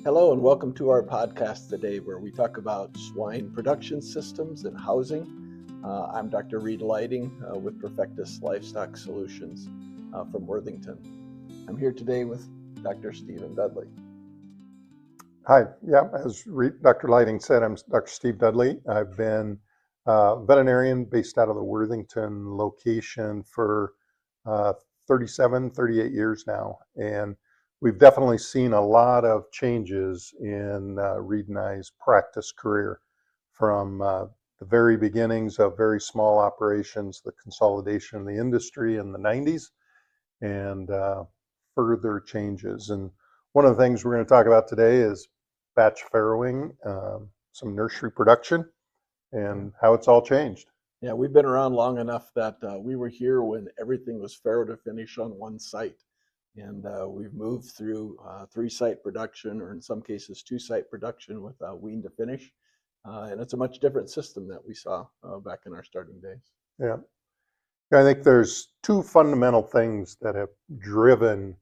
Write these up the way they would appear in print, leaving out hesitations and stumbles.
Hello and welcome to our podcast today where we talk about swine production systems and housing. I'm Dr. Reed Lighting with Perfectus Livestock Solutions from Worthington. I'm here today with Dr. Stephen Dudley. Hi, yeah, as Dr. Lighting said, I'm Dr. Steve Dudley. I've been a veterinarian based out of the Worthington location for 38 years now. And we've definitely seen a lot of changes in Reed and I's practice career from the very beginnings of very small operations, the consolidation of the industry in the 90s, and further changes. And one of the things we're going to talk about today is batch farrowing, some nursery production, and how it's all changed. Yeah, we've been around long enough that we were here when everything was farrow-to-finish on one site. And we've moved through 3-site production, or in some cases 2-site production with Wean-to-Finish. And it's a much different system that we saw back in our starting days. Yeah. I think there's two fundamental things that have driven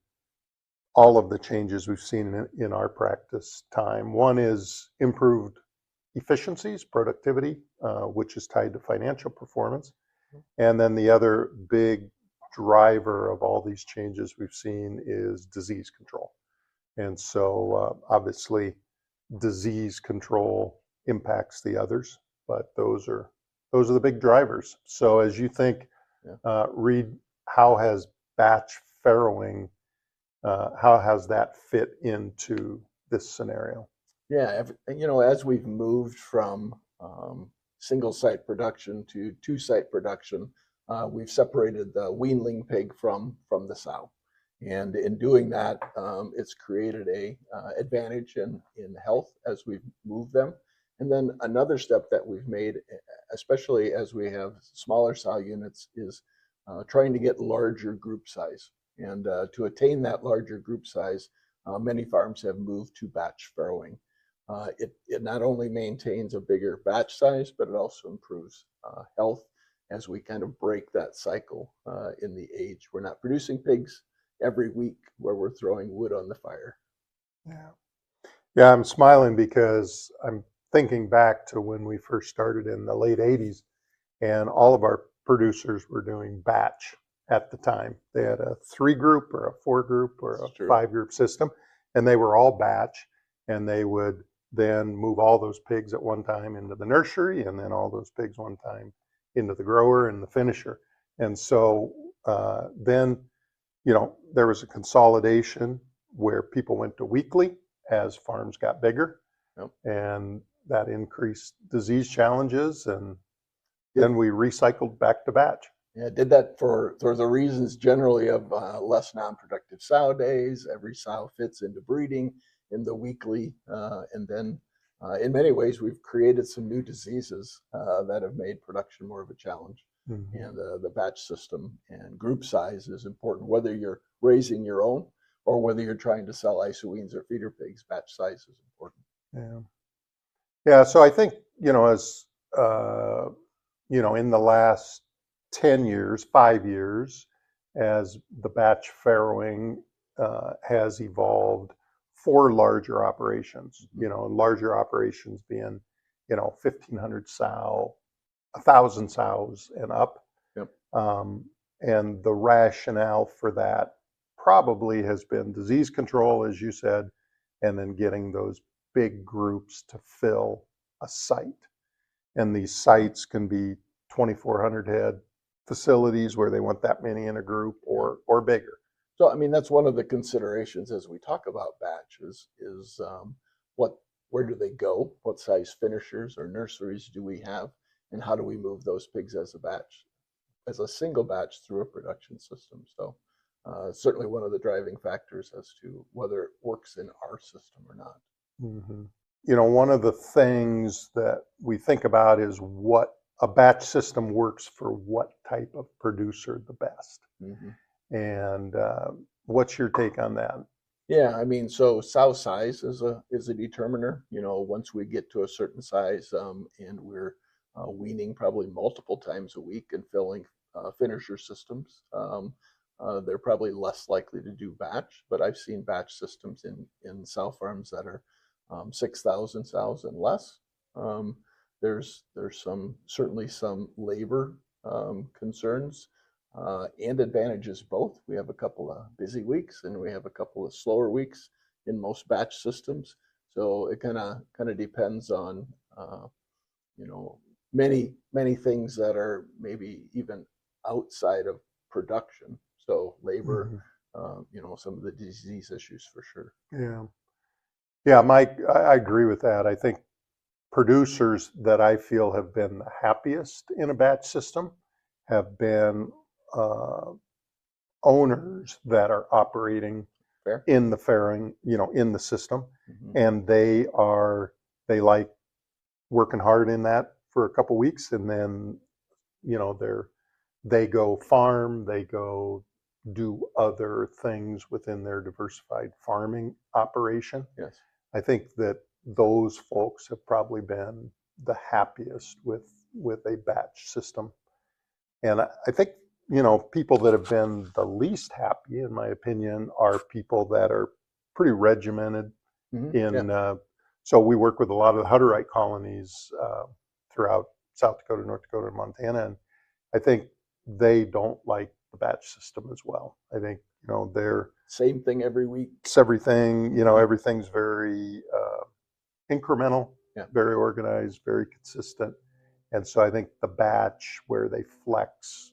all of the changes we've seen in our practice time. One is improved efficiencies, productivity, which is tied to financial performance. And then the other big driver of all these changes we've seen is disease control. And so obviously disease control impacts the others, but those are the big drivers. So as you think, Reed, how has batch farrowing, how has that fit into this scenario? Yeah, as we've moved from single-site production to 2-site production, we've separated the weanling pig from the sow. And in doing that, it's created a advantage in health as we've moved them. And then another step that we've made, especially as we have smaller sow units, is trying to get larger group size. And to attain that larger group size, many farms have moved to batch farrowing. It not only maintains a bigger batch size, but it also improves health as we kind of break that cycle in the age. We're not producing pigs every week where we're throwing wood on the fire. Yeah, I'm smiling because I'm thinking back to when we first started in the late 80s, and all of our producers were doing batch at the time. They had a 3-group or a 4-group or a 5-group system, and they were all batch, and they would then move all those pigs at one time into the nursery, and then all those pigs one time into the grower and the finisher. And so then, there was a consolidation where people went to weekly as farms got bigger. Yep. And that increased disease challenges, and then we recycled back to batch. Yeah, did that for the reasons generally of less non-productive sow days. Every sow fits into breeding in the weekly, and then in many ways we've created some new diseases that have made production more of a challenge. Mm-hmm. And the batch system and group size is important, whether you're raising your own or whether you're trying to sell isoweans or feeder pigs. Batch size is important. Yeah. So I think as in the last 10 years, 5 years, as the batch farrowing has evolved for larger operations, larger operations being, 1,500 sow, 1,000 sows and up. Yep. And the rationale for that probably has been disease control, as you said, and then getting those big groups to fill a site. And these sites can be 2,400 head facilities where they want that many in a group or bigger. So, that's one of the considerations as we talk about batches is where do they go? What size finishers or nurseries do we have? And how do we move those pigs as a single batch through a production system? So certainly one of the driving factors as to whether it works in our system or not. Mm-hmm. One of the things that we think about is what a batch system works for what type of producer the best. Mm-hmm. And what's your take on that? Yeah, so sow size is a determiner. Once we get to a certain size and we're weaning probably multiple times a week and filling finisher systems, they're probably less likely to do batch, but I've seen batch systems in sow farms that are 6,000 sows and less. Um, there's certainly some labor concerns and advantages both. We have a couple of busy weeks and we have a couple of slower weeks in most batch systems. So it kind of depends on you know many things that are maybe even outside of production. So labor, some of the disease issues for sure. Yeah. Yeah, Mike, I agree with that. I think producers that I feel have been the happiest in a batch system have been owners that are operating Fair. in the farrowing, in the system, Mhm. and they like working hard in that for a couple weeks, and then they go farm, they go do other things within their diversified farming operation. Yes. I think that those folks have probably been the happiest with a batch system. And I think, people that have been the least happy, in my opinion, are people that are pretty regimented in, Yeah. so we work with a lot of the Hutterite colonies throughout South Dakota, North Dakota, and Montana. And I think they don't like the batch system as well. I think, they're Same thing every week. it's everything, everything's very incremental, Yeah. very organized, very consistent. And so I think the batch where they flex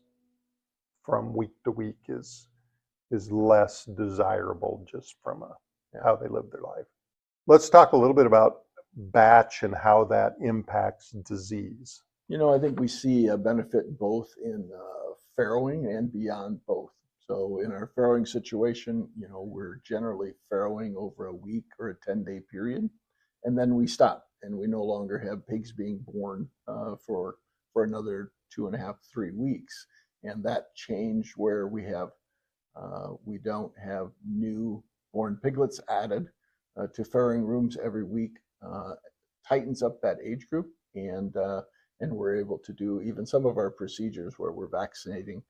from week to week is less desirable just from how they live their life. Let's talk a little bit about batch and how that impacts disease. I think we see a benefit both in farrowing and beyond both. So in our farrowing situation, we're generally farrowing over a week or a 10-day period, and then we stop and we no longer have pigs being born for another 2.5, 3 weeks. And that change where we don't have new born piglets added to farrowing rooms every week tightens up that age group, and we're able to do even some of our procedures where we're vaccinating,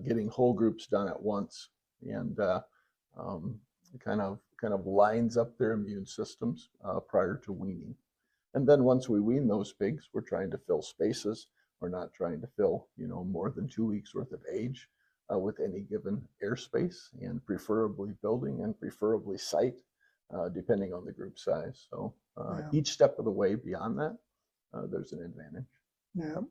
getting whole groups done at once, and kind of lines up their immune systems prior to weaning. And then once we wean those pigs, we're trying to fill spaces. We're not trying to fill more than 2 weeks worth of age with any given airspace, and preferably building and preferably site, depending on the group size. So each step of the way beyond that, there's an advantage. Yeah.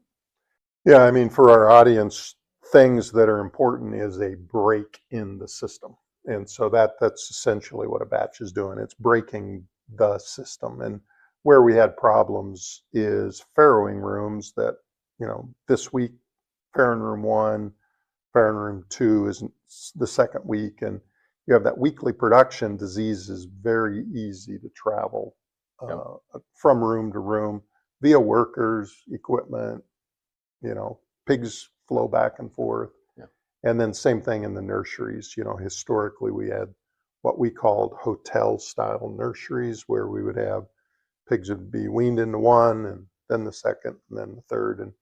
Yeah, I mean, for our audience, things that are important is a break in the system. And so that's essentially what a batch is doing. It's breaking the system. And where we had problems is farrowing rooms that, this week, farrowing room 1, farrowing room 2 is the second week. And you have that weekly production. Disease is very easy to travel from room to room via workers, equipment, pigs flow back and forth. Yeah. And then same thing in the nurseries. Historically we had what we called hotel style nurseries, where we would have pigs would be weaned into one and then the second and then the third. And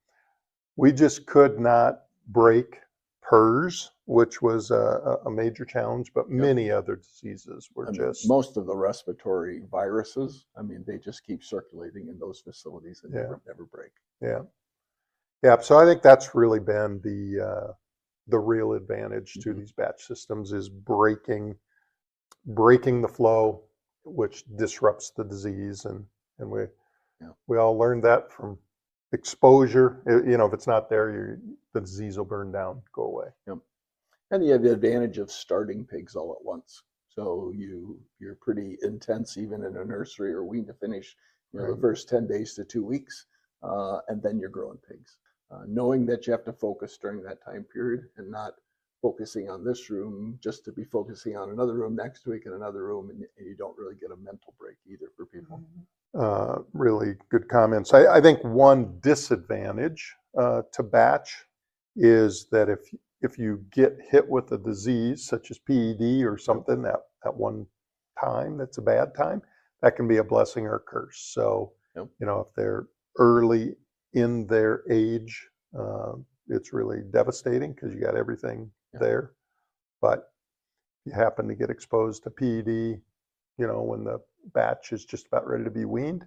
we just could not break PRRS, which was a major challenge, but many other diseases were most of the respiratory viruses, they just keep circulating in those facilities and never break. Yeah. Yeah. So I think that's really been the real advantage to these batch systems is breaking the flow, which disrupts the disease. And we all learned that from exposure. If it's not there, the disease will burn down, go away. Yep. And you have the advantage of starting pigs all at once. So you're pretty intense even in a nursery or Wean-to-Finish, the first 10 days to 2 weeks, and then you're growing pigs. Knowing that you have to focus during that time period and not focusing on this room just to be focusing on another room next week and another room, and you don't really get a mental break either for people. Really good comments. I think one disadvantage to batch is that if you get hit with a disease such as PED or something at one time, that's a bad time, that can be a blessing or a curse. So, if they're early in their age, it's really devastating because you got everything there. But if you happen to get exposed to PED, when the batch is just about ready to be weaned,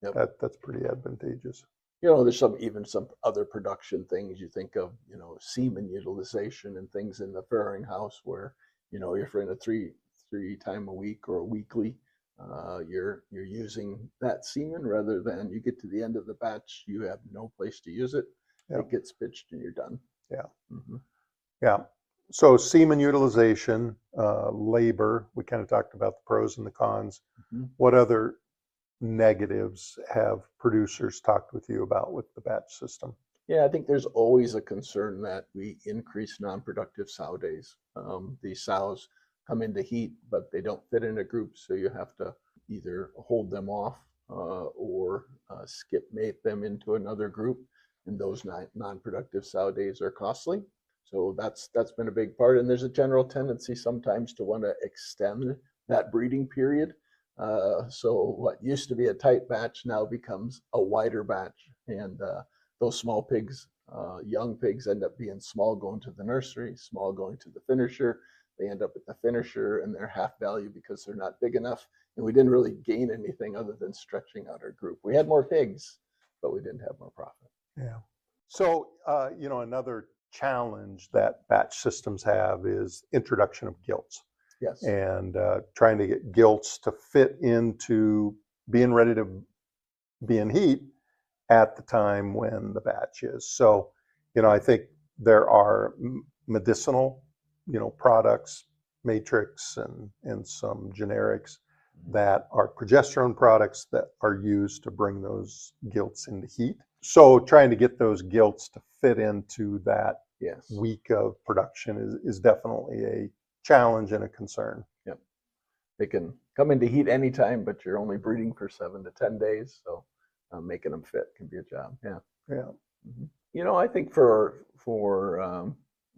Yep. that's pretty advantageous. There's even some other production things you think of, semen utilization and things in the farrowing house where, if you're in a three time a week or a weekly, you're using that semen rather than you get to the end of the batch, you have no place to use it. Yeah. It gets pitched and you're done. Yeah. Mm-hmm. Yeah. So semen utilization, labor, we kind of talked about the pros and the cons. Mm-hmm. What other negatives have producers talked with you about with the batch system? Yeah, I think there's always a concern that we increase non-productive sow days. These sows come into heat, but they don't fit in a group, so you have to either hold them off or skip mate them into another group, and those non-productive sow days are costly. So that's been a big part, and there's a general tendency sometimes to want to extend that breeding period. So what used to be a tight batch now becomes a wider batch, and those small pigs, young pigs, end up being small going to the nursery, small going to the finisher. They end up at the finisher and they're half value because they're not big enough. And we didn't really gain anything other than stretching out our group. We had more pigs, but we didn't have more profit. Yeah. So, another challenge that batch systems have is introduction of gilts. Yes. And trying to get gilts to fit into being ready to be in heat at the time when the batch is. So, I think there are medicinal, products, matrix and some generics that are progesterone products that are used to bring those gilts into heat. So trying to get those gilts to fit into that week of production is definitely a challenge and a concern. Yep. They can come into heat anytime, but you're only breeding for 7 to 10 days. So making them fit can be a job. Yeah. Yeah. Mm-hmm. I think for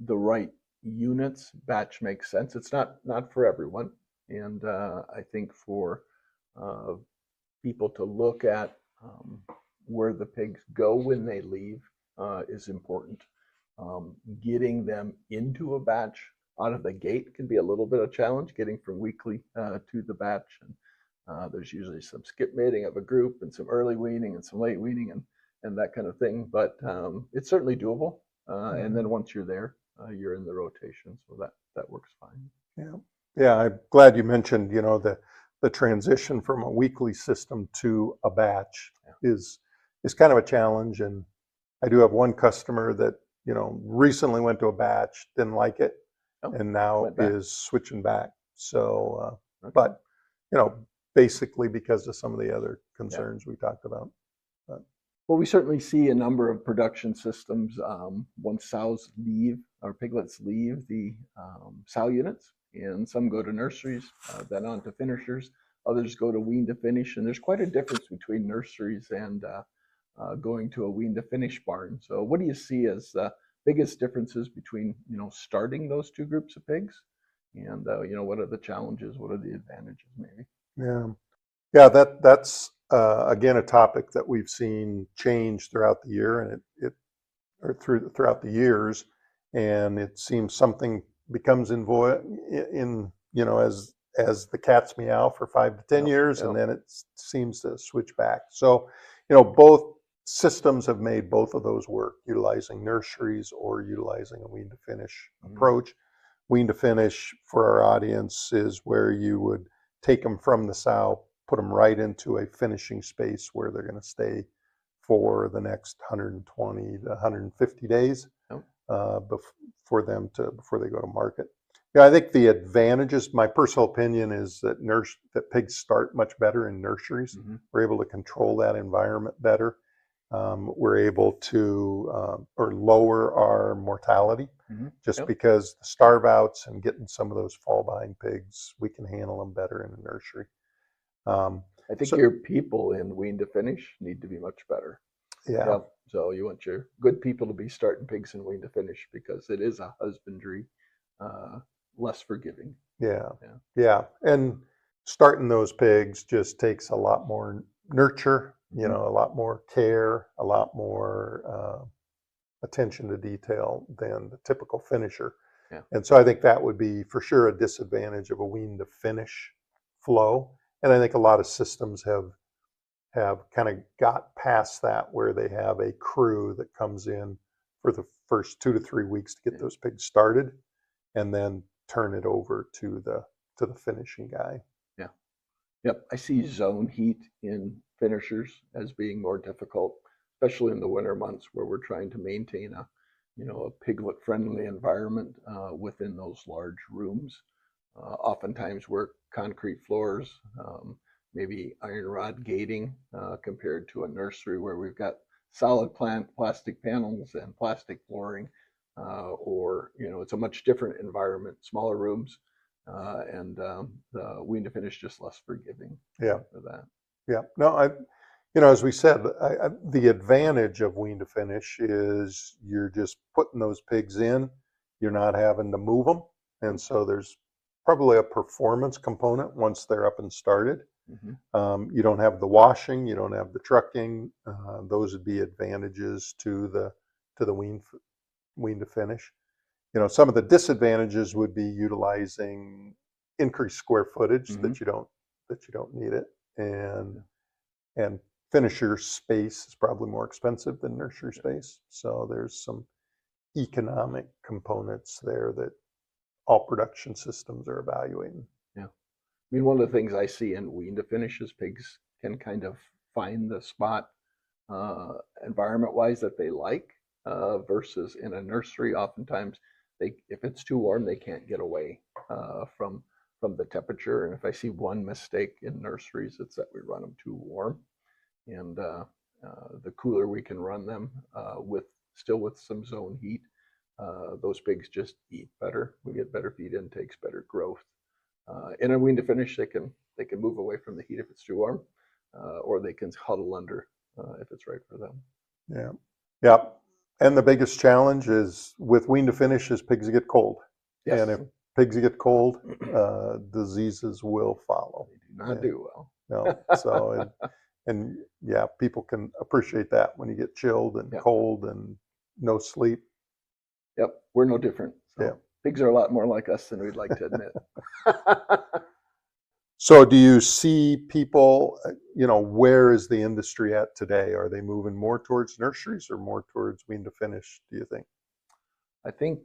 the right units, batch makes sense. It's not for everyone. And I think for people to look at where the pigs go when they leave is important. Getting them into a batch out of the gate can be a little bit of a challenge, getting from weekly to the batch. And there's usually some skip mating of a group and some early weaning and some late weaning and that kind of thing. But it's certainly doable. And then once you're there, you're in the rotation. So that works fine. Yeah. Yeah. I'm glad you mentioned, the transition from a weekly system to a batch is kind of a challenge. And I do have one customer that, recently went to a batch, didn't like it, and now is switching back. So, but, basically because of some of the other concerns we talked about. But. Well, we certainly see a number of production systems once sows leave, or piglets leave the sow units, and some go to nurseries, then on to finishers. Others go to Wean-to-Finish, and there's quite a difference between nurseries and going to a Wean-to-Finish barn. So what do you see as the biggest differences between, starting those two groups of pigs and, what are the challenges? What are the advantages maybe? Yeah. Yeah, that's again a topic that we've seen change throughout the year, and throughout the years, and it seems something becomes in as the cat's meow for 5 to 10 years, and then it seems to switch back. So, both systems have made both of those work, utilizing nurseries or utilizing a wean-to-finish approach. Wean-to-Finish, for our audience, is where you would take them from the sow, put them right into a finishing space where they're going to stay for the next 120 to 150 days before they go to market. Yeah, I think the advantages, my personal opinion, is that pigs start much better in nurseries. We're able to control that environment better. We're able to or lower our mortality just because the starve outs and getting some of those fall behind pigs, we can handle them better in a nursery. I think your people in Wean-to-Finish need to be much better. Yeah. So you want your good people to be starting pigs in Wean-to-Finish because it is a husbandry, less forgiving. Yeah. And starting those pigs just takes a lot more nurture, a lot more care, a lot more attention to detail than the typical finisher. Yeah. And so I think that would be for sure a disadvantage of a wean to finish flow. And I think a lot of systems have kind of got past that, where they have a crew that comes in for the first 2 to 3 weeks to get those pigs started, and then turn it over to the finishing guy. Yeah. Yep. I see zone heat in finishers as being more difficult, especially in the winter months where we're trying to maintain a piglet friendly environment within those large rooms. Oftentimes we're concrete floors, maybe iron rod gating compared to a nursery where we've got solid plastic panels and plastic flooring, or it's a much different environment, smaller rooms, and the wean to finish just less forgiving. Yeah. For that. Yeah. No, as we said, the advantage of wean to finish is you're just putting those pigs in, you're not having to move them, and so there's probably a performance component once they're up and started. Mm-hmm. You don't have the washing, you don't have the trucking. Those would be advantages to the wean to finish. Some of the disadvantages would be utilizing increased square footage that you don't need it, and finisher space is probably more expensive than nursery space. So there's some economic components there that all production systems are evaluating. Yeah. I mean, one of the things I see in wean to finish is pigs can kind of find the spot environment-wise that they like, versus in a nursery. Oftentimes, if it's too warm, they can't get away from the temperature. And if I see one mistake in nurseries, it's that we run them too warm. And the cooler we can run them with some zone heat, those pigs just eat better. We get better feed intakes, better growth. In a wean to finish, they can move away from the heat if it's too warm, or they can huddle under if it's right for them. Yeah. Yeah. And the biggest challenge is with wean to finish is pigs get cold. Yes. And if pigs get cold, diseases will follow. They do not do well. No. So, and yeah, people can appreciate that when you get chilled and cold and no sleep. Yep. We're no different. So yeah. Pigs are a lot more like us than we'd like to admit. So do you see people, where is the industry at today? Are they moving more towards nurseries or more towards wean to finish, do you think? I think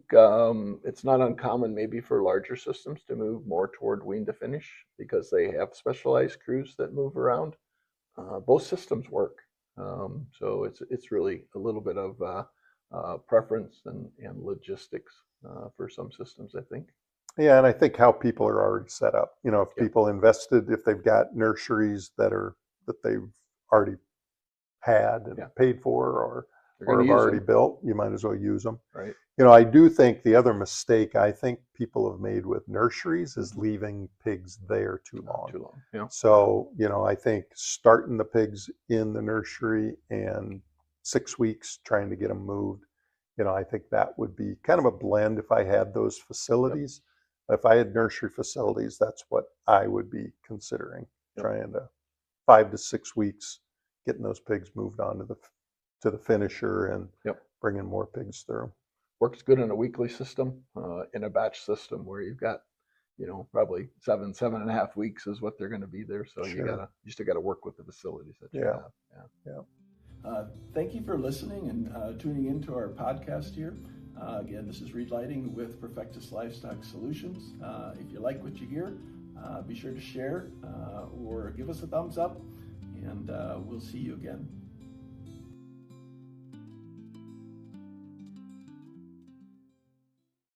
it's not uncommon maybe for larger systems to move more toward wean to finish because they have specialized crews that move around. Both systems work. So it's really a little bit of preference and logistics for some systems, I think. Yeah, and I think how people are already set up. If people invested, if they've got nurseries that they've already had and paid for or have already built, you might as well use them. Right. I do think the other mistake I think people have made with nurseries is leaving pigs there too long. Too long. Yeah. So, I think starting the pigs in the nursery and 6 weeks trying to get them moved, I think that would be kind of a blend if I had those facilities. If I had nursery facilities, that's what I would be considering, trying to 5 to 6 weeks, getting those pigs moved on to the finisher and bringing more pigs through. Works good in a weekly system, in a batch system where you've got, probably 7.5 weeks is what they're going to be there. So you still got to work with the facilities that you have. Yeah. Thank you for listening and tuning into our podcast here. Again, this is Reed Leiting with Perfectus Livestock Solutions. If you like what you hear, be sure to share or give us a thumbs up, and we'll see you again.